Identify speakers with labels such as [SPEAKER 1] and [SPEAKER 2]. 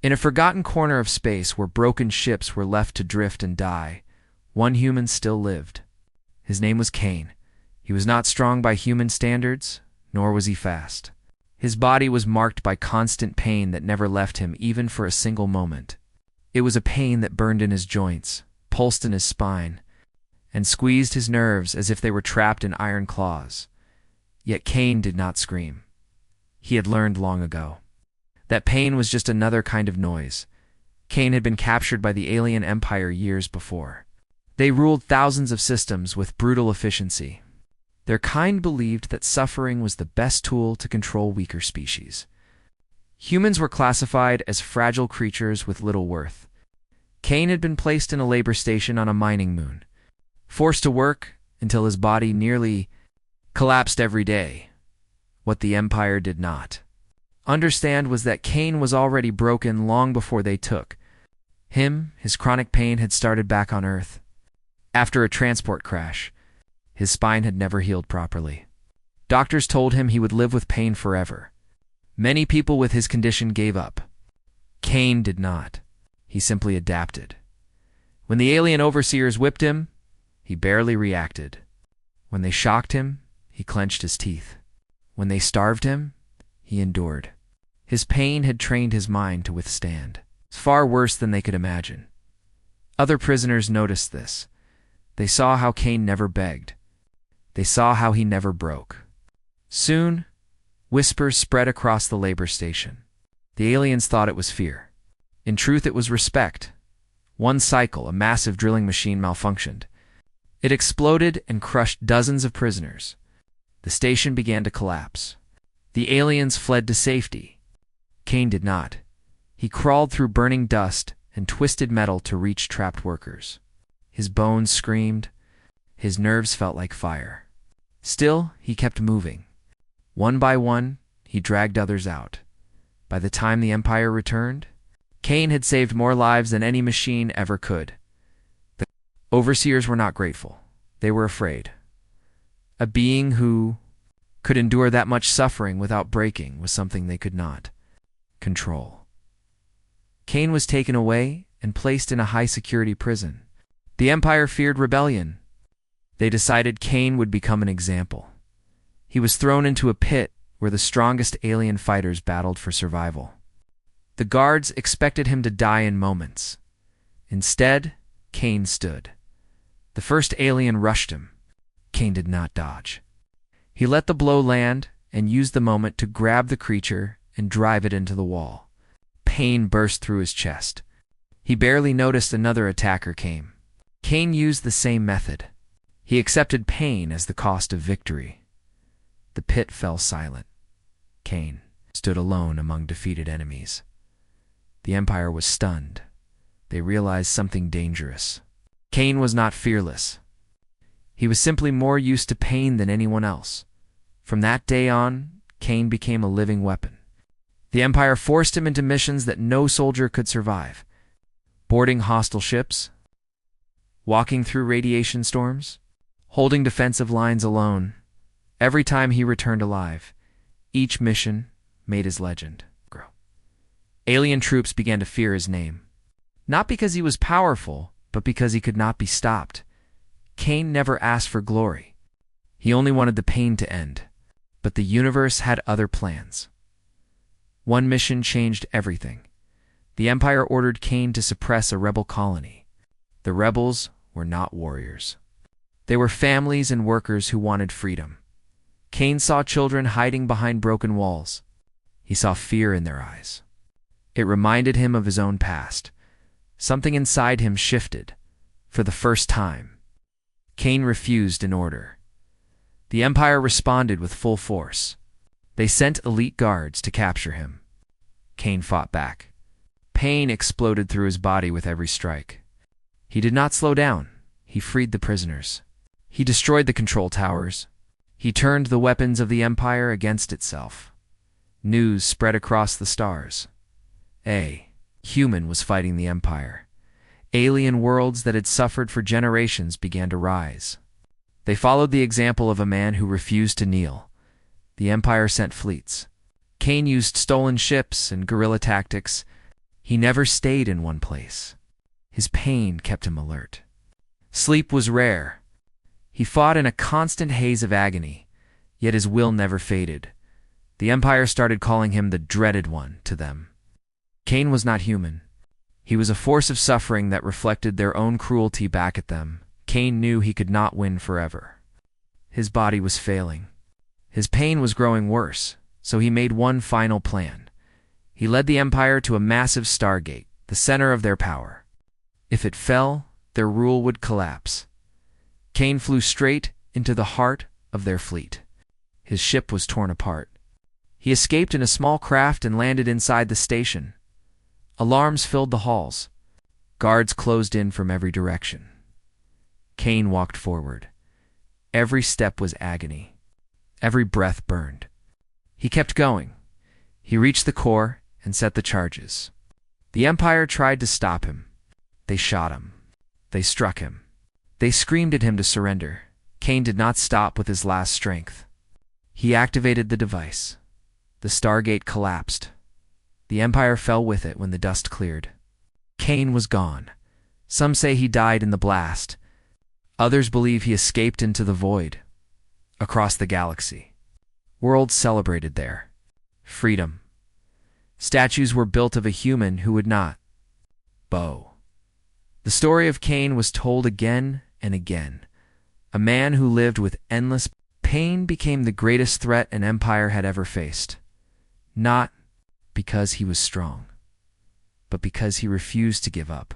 [SPEAKER 1] In a forgotten corner of space where broken ships were left to drift and die, one human still lived. His name was Karein. He was not strong by human standards, nor was he fast. His body was marked by constant pain that never left him even for a single moment. It was a pain that burned in his joints, pulsed in his spine, and squeezed his nerves as if they were trapped in iron claws. Yet Karein did not scream. He had learned long ago. That pain was just another kind of noise. Karein had been captured by the alien empire years before. They ruled thousands of systems with brutal efficiency. Their kind believed that suffering was the best tool to control weaker species. Humans were classified as fragile creatures with little worth. Karein had been placed in a labor station on a mining moon, forced to work until his body nearly collapsed every day. What the Empire did not understand was that Karein was already broken long before they took him. His chronic pain had started back on Earth. After a transport crash, his spine had never healed properly. Doctors told him he would live with pain forever. Many people with his condition gave up. Karein did not. He simply adapted. When the alien overseers whipped him, he barely reacted. When they shocked him, he clenched his teeth. When they starved him, he endured. His pain had trained his mind to withstand. It's far worse than they could imagine. Other prisoners noticed this. They saw how Karein never begged. They saw how he never broke. Soon, whispers spread across the labor station. The aliens thought it was fear. In truth, it was respect. One cycle, a massive drilling machine malfunctioned. It exploded and crushed dozens of prisoners. The station began to collapse. The aliens fled to safety. Karein did not. He crawled through burning dust and twisted metal to reach trapped workers. His bones screamed. His nerves felt like fire. Still, he kept moving. One by one, he dragged others out. By the time the Empire returned, Karein had saved more lives than any machine ever could. The overseers were not grateful. They were afraid. A being who could endure that much suffering without breaking was something they could not control. Karein was taken away and placed in a high-security prison. The Empire feared rebellion. They decided Karein would become an example. He was thrown into a pit where the strongest alien fighters battled for survival. The guards expected him to die in moments. Instead, Karein stood. The first alien rushed him. Karein did not dodge. He let the blow land and used the moment to grab the creature and drive it into the wall. Pain burst through his chest. He barely noticed another attacker came. Karein used the same method. He accepted pain as the cost of victory. The pit fell silent. Karein stood alone among defeated enemies. The Empire was stunned. They realized something dangerous. Karein was not fearless. He was simply more used to pain than anyone else. From that day on, Karein became a living weapon. The Empire forced him into missions that no soldier could survive. Boarding hostile ships, walking through radiation storms, holding defensive lines alone. Every time he returned alive, each mission made his legend grow. Alien troops began to fear his name. Not because he was powerful, but because he could not be stopped. Karein never asked for glory. He only wanted the pain to end. But the universe had other plans. One mission changed everything. The Empire ordered Karein to suppress a rebel colony. The rebels were not warriors. They were families and workers who wanted freedom. Karein saw children hiding behind broken walls. He saw fear in their eyes. It reminded him of his own past. Something inside him shifted. For the first time, Karein refused an order. The Empire responded with full force. They sent elite guards to capture him. Karein fought back. Pain exploded through his body with every strike. He did not slow down. He freed the prisoners. He destroyed the control towers. He turned the weapons of the Empire against itself. News spread across the stars. A human was fighting the Empire. Alien worlds that had suffered for generations began to rise. They followed the example of a man who refused to kneel. The Empire sent fleets. Karein used stolen ships and guerrilla tactics. He never stayed in one place. His pain kept him alert. Sleep was rare. He fought in a constant haze of agony, yet his will never faded. The Empire started calling him the Dreaded One to them. Karein was not human. He was a force of suffering that reflected their own cruelty back at them. Karein knew he could not win forever. His body was failing. His pain was growing worse, so he made one final plan. He led the Empire to a massive stargate, the center of their power. If it fell, their rule would collapse. Karein flew straight into the heart of their fleet. His ship was torn apart. He escaped in a small craft and landed inside the station. Alarms filled the halls. Guards closed in from every direction. Karein walked forward. Every step was agony. Every breath burned. He kept going. He reached the core and set the charges. The Empire tried to stop him. They shot him. They struck him. They screamed at him to surrender. Karein did not stop with his last strength. He activated the device. The Stargate collapsed. The Empire fell with it when the dust cleared. Karein was gone. Some say he died in the blast. Others believe he escaped into the void, across the galaxy. Worlds celebrated there. Freedom. Statues were built of a human who would not bow. The story of Karein was told again and again. A man who lived with endless pain became the greatest threat an empire had ever faced. Not because he was strong, but because he refused to give up.